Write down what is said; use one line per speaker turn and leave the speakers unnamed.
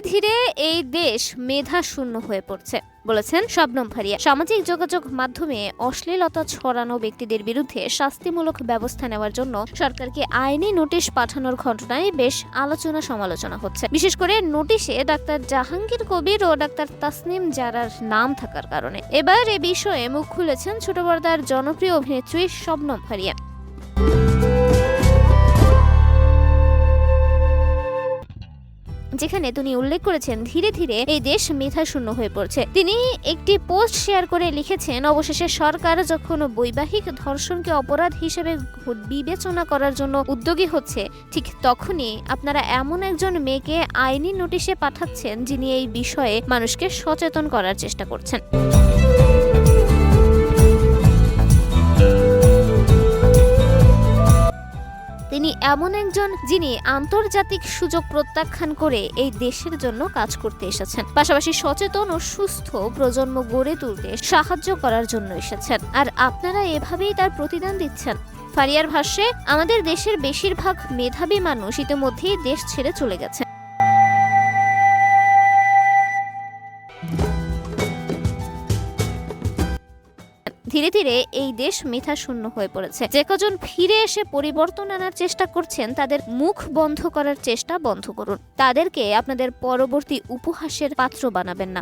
ধীরে এই দেশ মেধা শূন্য হয়ে পড়ছে, বলেছেন শবনম ফারিয়া। সামাজিক যোগাযোগ মাধ্যমে অশ্লীলতা ছড়ানো ব্যক্তিদের বিরুদ্ধে শাস্তিমূলক ব্যবস্থা নেওয়ার জন্য সরকারকে আইনি নোটিশ পাঠানোর ঘটনায় বেশ আলোচনা সমালোচনা হচ্ছে। বিশেষ করে নোটিশে ডাক্তার জাহাঙ্গীর কবির ও ডাক্তার তাসনিম জারার নাম থাকার কারণে। এবার এ বিষয়ে মুখ খুলেছেন ছোট পর্দার জনপ্রিয় অভিনেত্রী শবনম ফারিয়া। যেখানে তিনি উল্লেখ করেছেন ধীরে ধীরে এই দেশ মেধাশূন্য হয়ে পড়ছে। তিনি একটি পোস্ট শেয়ার করে লিখেছেন, অবশেষে সরকার যখন বৈবাহিক ধর্ষণকে অপরাধ হিসেবে বিবেচনা করার জন্য উদ্যোগী হচ্ছে, ঠিক তখনই আপনারা এমন একজন মেয়েকে আইনি নোটিশে পাঠাচ্ছেন যিনি এই বিষয়ে মানুষকে সচেতন করার চেষ্টা করছেন। তিনি এমন একজন যিনি আন্তর্জাতিক সুযোগ প্রত্যাখ্যান করে এই দেশের জন্য কাজ করতে এসেছেন, পাশাপাশি সচেতন ও সুস্থ প্রজন্ম গড়ে তুলতে সাহায্য করার জন্য এসেছেন। আর আপনারা এভাবেই তার প্রতিদান দিচ্ছেন। ফারিয়ার ভাষ্যে, আমাদের দেশের বেশিরভাগ মেধাবী মানুষ ইতিমধ্যেই দেশ ছেড়ে চলে গেছে। ধীরে ধীরে এই দেশ মেধাশূন্য হয়ে পড়েছে। যে কজন ফিরে এসে পরিবর্তন আনার চেষ্টা করছেন তাদের মুখ বন্ধ করার চেষ্টা বন্ধ করুন। তাদেরকে আপনাদের পরবর্তী উপহাসের পাত্র বানাবেন না।